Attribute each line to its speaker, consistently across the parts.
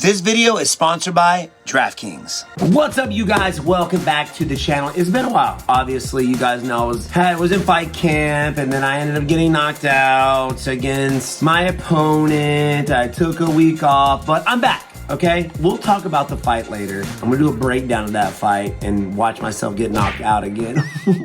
Speaker 1: This video is sponsored by DraftKings.
Speaker 2: What's up, you guys? Welcome back to the channel. It's been a while. Obviously, you guys know I was in fight camp, and then I ended up getting knocked out against my opponent. I took a week off, but I'm back. Okay, we'll talk about the fight later. I'm gonna do a breakdown of that fight and watch myself get knocked out again.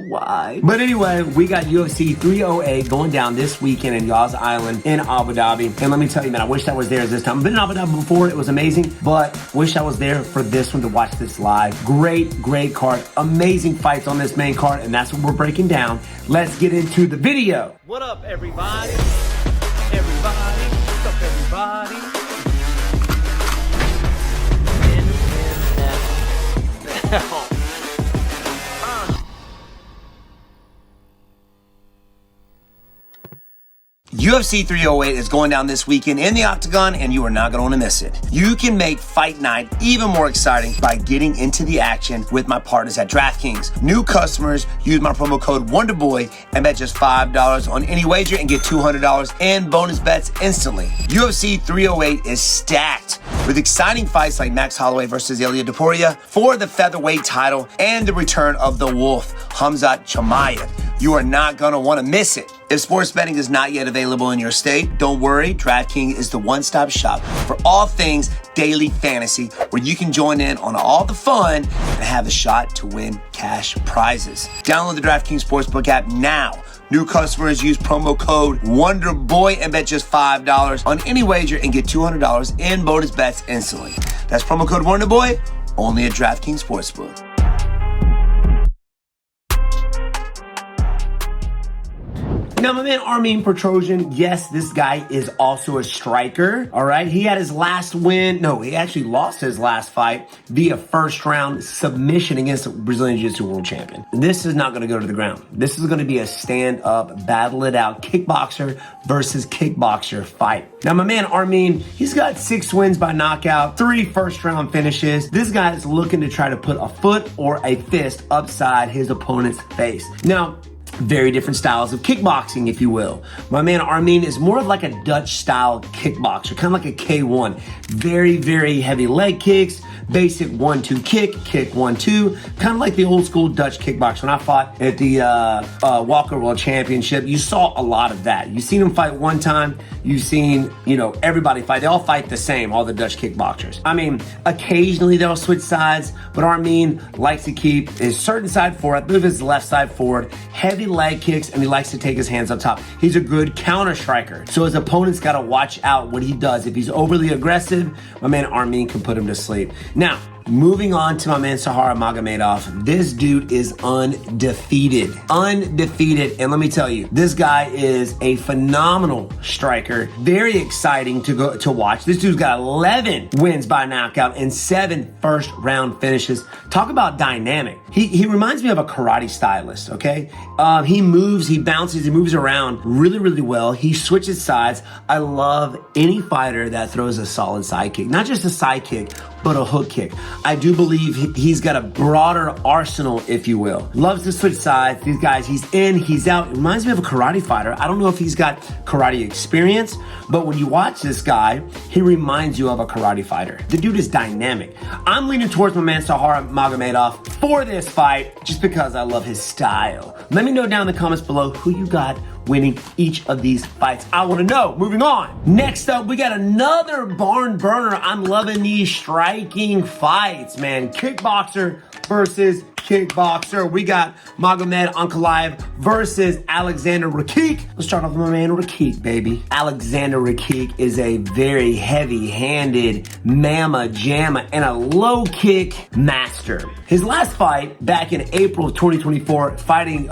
Speaker 2: Why? But anyway, we got UFC 308 going down this weekend in Yas Island in Abu Dhabi. And let me tell you, man, I wish I was there this time. I've been in Abu Dhabi before, it was amazing, but wish I was there for this one to watch this live. Great card, amazing fights on this main card, and that's what we're breaking down. Let's get into the video.
Speaker 3: What up, everybody? What's up, everybody?
Speaker 1: UFC 308 is going down this weekend in the Octagon, and you are not going to want to miss it. You can make fight night even more exciting by getting into the action with my partners at DraftKings. New customers use my promo code Wonderboy and bet just $5 on any wager and get $200 in bonus bets instantly. UFC 308 is stacked with exciting fights like Max Holloway versus Topuria for the featherweight title and the return of the Wolf, Chimaev. You are not going to want to miss it. If sports betting is not yet available in your state, don't worry. DraftKings is the one-stop shop for all things daily fantasy, where you can join in on all the fun and have a shot to win cash prizes. Download the DraftKings Sportsbook app now. New customers use promo code Wonderboy and bet just $5 on any wager and get $200 in bonus bets instantly. That's promo code Wonderboy, only at DraftKings Sportsbook.
Speaker 2: Now, my man Armin Petrosyan, yes, this guy is also a striker, all right? He had his last win. No, he actually lost his last fight via first-round submission against the Brazilian Jiu-Jitsu world champion. This is not going to go to the ground. This is going to be a stand-up, battle-it-out kickboxer versus kickboxer fight. Now, my man Armin, he's got 6 wins by knockout, 3 first-round finishes. This guy is looking to try to put a foot or a fist upside his opponent's face. Now, very different styles of kickboxing, if you will. My man Armin is more of like a Dutch-style kickboxer, kind of like a K1. Very heavy leg kicks, basic 1-2 kick, 1-2, kind of like the old school Dutch kickboxer. When I fought at the Walker World Championship, you saw a lot of that. You've seen him fight one time, you've seen, everybody fight. They all fight the same, all the Dutch kickboxers. I mean, occasionally they'll switch sides, but Armin likes to keep his certain side forward, I believe his left side forward, heavy leg kicks, and he likes to take his hands up top. He's a good counter striker. So his opponent's got to watch out what he does. If he's overly aggressive, my man Armin can put him to sleep. Now, moving on to my man Magomedov. This dude is undefeated. And let me tell you, this guy is a phenomenal striker. Very exciting to watch. This dude's got 11 wins by knockout and 7 first round finishes. Talk about dynamic. He reminds me of a karate stylist, okay? He moves, he bounces, he moves around really well. He switches sides. I love any fighter that throws a solid side kick. Not just a side kick, but a hook kick. I do believe he's got a broader arsenal, if you will. Loves to switch sides. These guys, he's in, he's out. It reminds me of a karate fighter. I don't know if he's got karate experience, but when you watch this guy, he reminds you of a karate fighter. The dude is dynamic. I'm leaning towards my man Magomedov for this fight just because I love his style. Let me know down in the comments below who you got winning each of these fights. I want to know. Moving on. Next up, we got another barn burner. I'm loving these striking fights, man. Kickboxer versus kickboxer. We got Magomed Ankalaev versus Alexander Rakic. Let's start off with my man Rakic, baby. Alexander Rakic is a very heavy-handed mamma jamma and a low kick master. His last fight back in April of 2024, fighting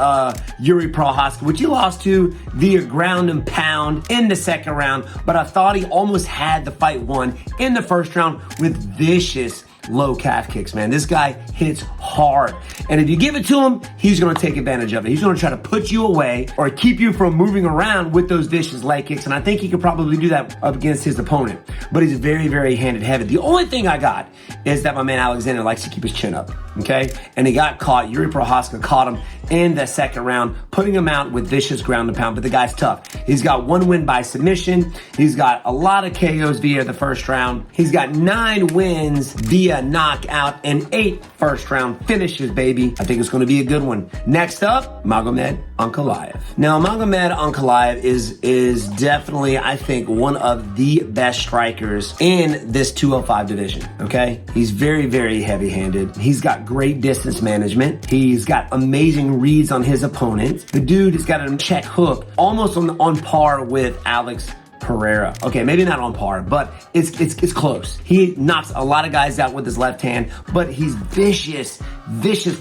Speaker 2: Yuri Prochazka, which he lost to via ground and pound in the second round, but I thought he almost had the fight won in the first round with vicious low calf kicks, man. This guy hits hard. And if you give it to him, he's going to take advantage of it. He's going to try to put you away or keep you from moving around with those vicious leg kicks. And I think he could probably do that up against his opponent. But he's very handed heavy. The only thing I got is that my man Alexander likes to keep his chin up. okay? And he got caught. Yuri Prohaska caught him in the second round, putting him out with vicious ground and pound, but the guy's tough. He's got 1 win by submission. He's got a lot of KOs via the first round. He's got 9 wins via knockout and 8 first round finishes, baby. I think it's going to be a good one. Next up, Magomed Ankalaev. Now, Magomed Ankalaev is definitely, I think, one of the best strikers in this 205 division, okay? He's very, very heavy-handed. He's got great distance management. He's got amazing reads on his opponents. The dude has got a check hook almost on par with Alex Pereira. Okay, maybe not on par, but it's close. He knocks a lot of guys out with his left hand, but he's vicious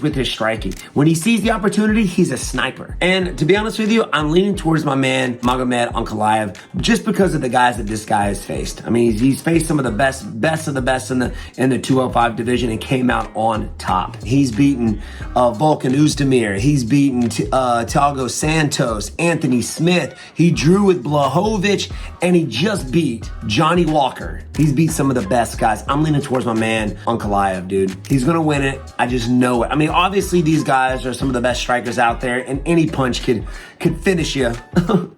Speaker 2: with his striking. When he sees the opportunity, he's a sniper. And to be honest with you, I'm leaning towards my man, Magomed Ankalaev, just because of the guys that this guy has faced. I mean, he's faced some of the best of the best in the 205 division and came out on top. He's beaten Volkan Oezdemir. He's beaten Thiago Santos, Anthony Smith. He drew with Blachowicz, and he just beat Johnny Walker. He's beat some of the best guys. I'm leaning towards my man, Ankalaev, dude. He's gonna win it. I just know it. I mean, obviously these guys are some of the best strikers out there, and any punch could finish you.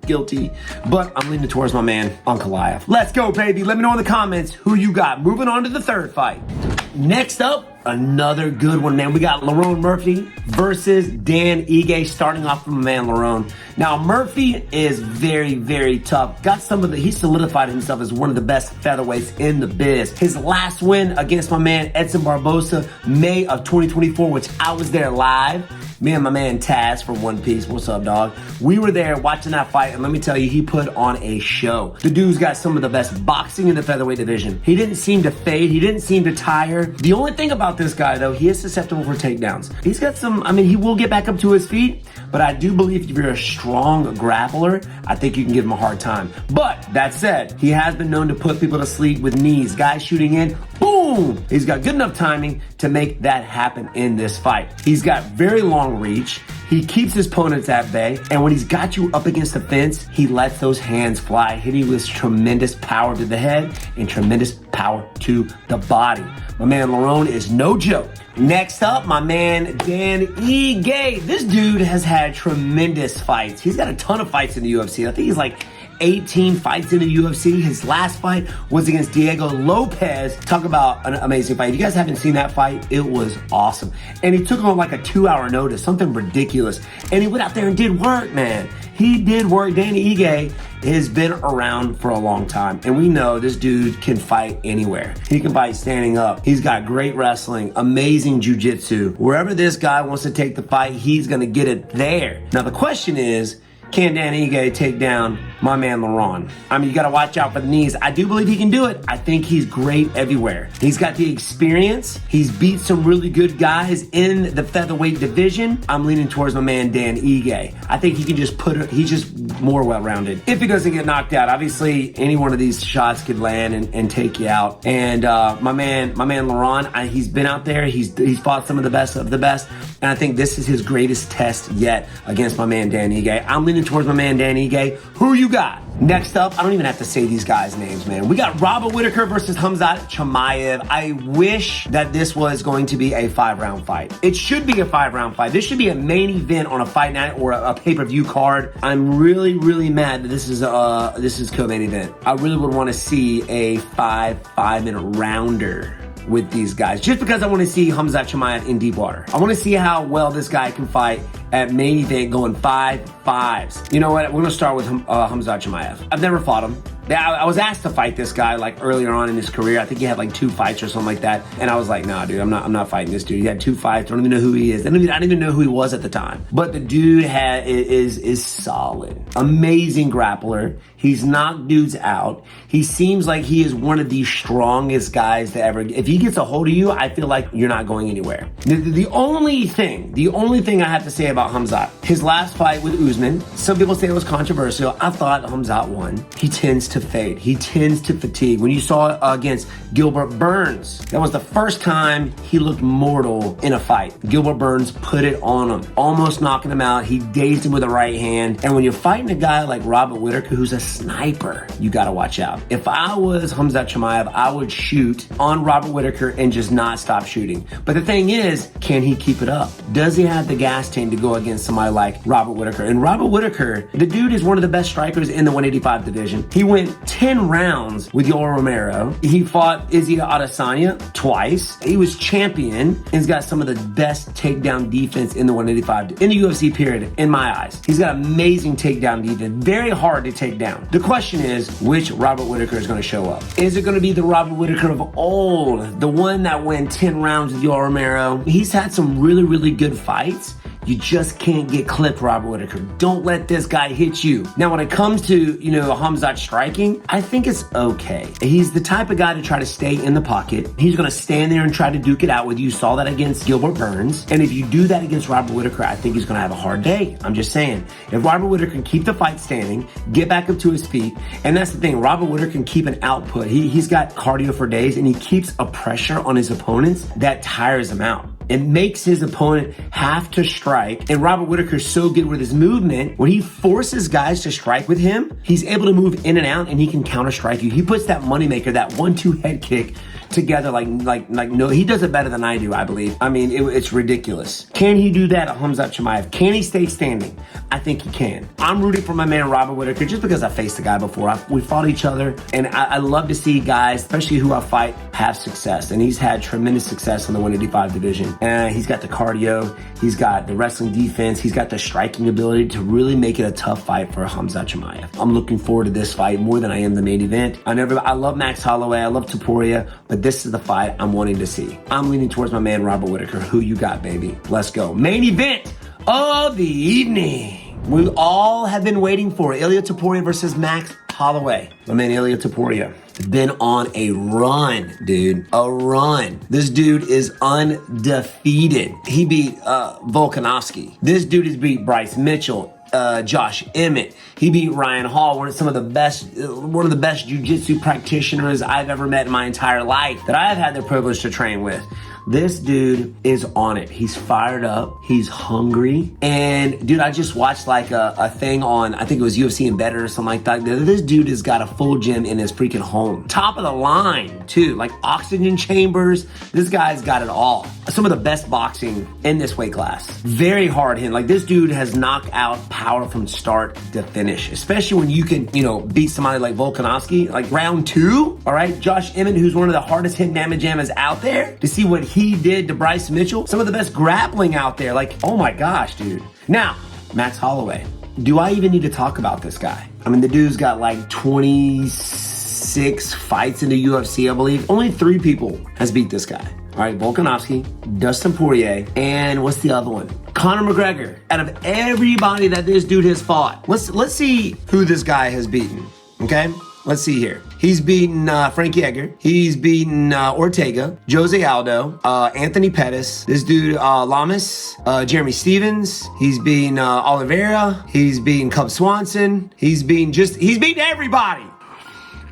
Speaker 2: Guilty. But I'm leaning towards my man, Ankalaev. Let's go, baby. Let me know in the comments who you got. Moving on to the third fight. Next up, another good one, man. We got Lerone Murphy versus Dan Ige, starting off from my man Lerone. Now, Murphy is very, very tough. He solidified himself as one of the best featherweights in the biz. His last win against my man Edson Barbosa, May of 2024, which I was there live. Me and my man Taz from One Piece. What's up, dog? We were there watching that fight, and let me tell you, he put on a show. The dude's got some of the best boxing in the featherweight division. He didn't seem to fade. He didn't seem to tire. The only thing about this guy, though, he is susceptible for takedowns. He's got some, I mean, he will get back up to his feet, but I do believe if you're a strong grappler, I think you can give him a hard time. But that said, he has been known to put people to sleep with knees. Guys shooting in, boom! He's got good enough timing to make that happen in this fight. He's got very long reach. He keeps his opponents at bay, and when he's got you up against the fence, he lets those hands fly, hitting with tremendous power to the head and tremendous power to the body. My man Lerone is no joke. Next up, my man Dan Ige. This dude has had tremendous fights. He's got a ton of fights in the UFC. I think he's like 18 fights in the UFC. His last fight was against Diego Lopez. Talk about an amazing fight. If you guys haven't seen that fight, it was awesome. And he took him on like a 2-hour notice, something ridiculous. And he went out there and did work, man. He did work. Danny Ige has been around for a long time, and we know this dude can fight anywhere. He can fight standing up. He's got great wrestling, amazing jiu-jitsu. Wherever this guy wants to take the fight, he's gonna get it there. Now the question is, can Dan Ige take down my man Lerone? I mean, you gotta watch out for the knees. I do believe he can do it. I think he's great everywhere. He's got the experience. He's beat some really good guys in the featherweight division. I'm leaning towards my man Dan Ige. I think he can just he's just more well-rounded. If he doesn't get knocked out, obviously any one of these shots could land and take you out. And my man Lerone, he's been out there. He's fought some of the best, and I think this is his greatest test yet against my man Dan Ige. I'm leaning towards my man Dan Ige. Who you got? Next up, I don't even have to say these guys' names, man. We got Robert Whittaker versus Khamzat Chimaev. I wish that this was going to be a 5-round fight. It should be a 5-round fight. This should be a main event on a fight night or a pay-per-view card. I'm really, really mad that this is co-main event. I really would want to see a 5-minute rounder with these guys, just because I want to see Khamzat Chimaev in deep water. I want to see how well this guy can fight at main event going 5-5s. You know what? We're gonna start with Khamzat Chimaev. I've never fought him. I was asked to fight this guy like earlier on in his career. I think he had like 2 fights or something like that, and I was like, nah, dude, I'm not fighting this dude. He had 2 fights. I don't even know who he is. I didn't even know who he was at the time. But the dude is solid, amazing grappler. He's knocked dudes out. He seems like he is one of the strongest guys to ever. If he gets a hold of you, I feel like you're not going anywhere. The only thing I have to say about Khamzat, his last fight with Usman, some people say it was controversial. I thought Khamzat won. He tends to fade. He tends to fatigue. When you saw it against Gilbert Burns, that was the first time he looked mortal in a fight. Gilbert Burns put it on him, almost knocking him out. He dazed him with a right hand. And when you're fighting a guy like Robert Whittaker, who's a sniper, you gotta watch out. If I was Khamzat Chimaev, I would shoot on Robert Whittaker and just not stop shooting. But the thing is, can he keep it up? Does he have the gas tank to go against somebody like Robert Whittaker? And Robert Whittaker, the dude is one of the best strikers in the 185 division. He went 10 rounds with Yoel Romero. He fought Izzy Adesanya twice. He was champion and he's got some of the best takedown defense in the 185, in the UFC period, in my eyes. He's got amazing takedown defense, very hard to take down. The question is, which Robert Whittaker is going to show up? Is it going to be the Robert Whittaker of old, the one that went 10 rounds with Yoel Romero? He's had some really, really good fights. You just can't get clipped, Robert Whittaker. Don't let this guy hit you. Now, when it comes to, Khamzat striking, I think it's okay. He's the type of guy to try to stay in the pocket. He's going to stand there and try to duke it out with you. You saw that against Gilbert Burns. And if you do that against Robert Whittaker, I think he's going to have a hard day. I'm just saying. If Robert Whittaker can keep the fight standing, get back up to his feet, and that's the thing, Robert Whittaker can keep an output. He's got cardio for days, and he keeps a pressure on his opponents that tires him out. It makes his opponent have to strike. And Robert Whittaker is so good with his movement. When he forces guys to strike with him, he's able to move in and out and he can counter strike you. He puts that moneymaker, that 1-2 head kick together like no, he does it better than I do, I believe. I mean, it's ridiculous. Can he do that at Khamzat Chimaev? Can he stay standing? I think he can. I'm rooting for my man Robert Whittaker just because I faced the guy before. We fought each other, and I love to see guys, especially who I fight, have success. And he's had tremendous success in the 185 division. And he's got the cardio, he's got the wrestling defense, he's got the striking ability to really make it a tough fight for Khamzat Chimaev. I'm looking forward to this fight more than I am the main event. I love Max Holloway, I love Topuria, but this is the fight I'm wanting to see. I'm leaning towards my man Robert Whittaker. Who you got, baby? Let's go. Main event of the evening. We all have been waiting for Ilia Topuria versus Max Holloway. My man Ilia Topuria has been on a run, dude. A run. This dude is undefeated. He beat Volkanovski. This dude has beat Bryce Mitchell. Josh Emmett. He beat Ryan Hall, one of the best jiu-jitsu practitioners I've ever met in my entire life that I have had the privilege to train with. This dude is on it. He's fired up. He's hungry. And dude, I just watched like a thing on, I think it was UFC Embedded or something like that. This dude has got a full gym in his freaking home. Top of the line too, like oxygen chambers. This guy's got it all. Some of the best boxing in this weight class. Very hard hitting. Like this dude has knocked out power from start to finish, especially when you can, beat somebody like Volkanovski, like round 2. All right. Josh Emmett, who's one of the hardest hitting damage jammers out there, to see what he did to Bryce Mitchell, some of the best grappling out there. Like, oh my gosh, dude. Now, Max Holloway. Do I even need to talk about this guy? I mean, the dude's got like 26 fights in the UFC, I believe. Only 3 people has beat this guy. All right, Volkanovski, Dustin Poirier, and what's the other one? Conor McGregor. Out of everybody that this dude has fought, let's see who this guy has beaten, okay? Let's see here. He's beaten Frankie Edgar. He's beaten Ortega, Jose Aldo, Anthony Pettis. This dude, Lamas, Jeremy Stevens. He's beaten Oliveira. He's beaten Cub Swanson. He's beaten everybody.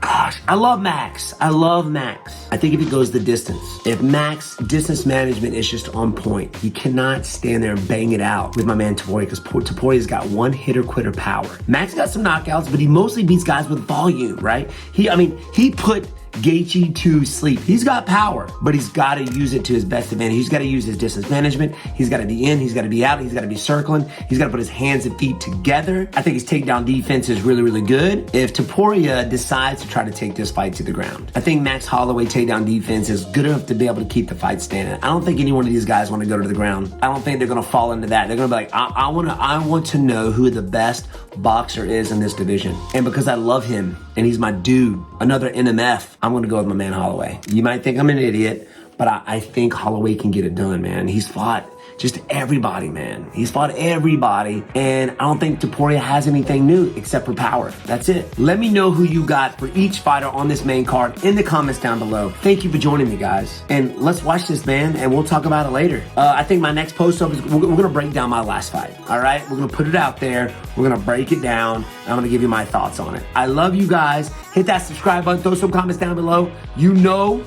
Speaker 2: Gosh, I love Max. I think if he goes the distance, if Max distance management is just on point, he cannot stand there and bang it out with my man Topuria, because Topuria's got one hitter quitter power. Max got some knockouts, but he mostly beats guys with volume, right? He put Gaethje to sleep. He's got power, but he's got to use it to his best advantage. He's got to use his distance management. He's got to be in. He's got to be out. He's got to be circling. He's got to put his hands and feet together. I think his takedown defense is really, really good. If Topuria decides to try to take this fight to the ground, I think Max Holloway takedown defense is good enough to be able to keep the fight standing. I don't think any one of these guys want to go to the ground. I don't think they're going to fall into that. They're going to be like, I want to know who the best boxer is in this division. And because I love him and he's my dude, another NMF, I'm going to go with my man Holloway. You might think I'm an idiot, but but I think Holloway can get it done, man. He's fought just everybody, man. He's fought everybody, and I don't think Topuria has anything new except for power. That's it. Let me know who you got for each fighter on this main card in the comments down below. Thank you for joining me, guys. And let's watch this, man, and we'll talk about it later. I think my next post-up is we're going to break down my last fight, all right? We're going to put it out there. We're going to break it down. I'm going to give you my thoughts on it. I love you guys. Hit that subscribe button. Throw some comments down below. You know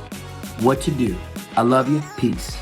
Speaker 2: what to do. I love you. Peace.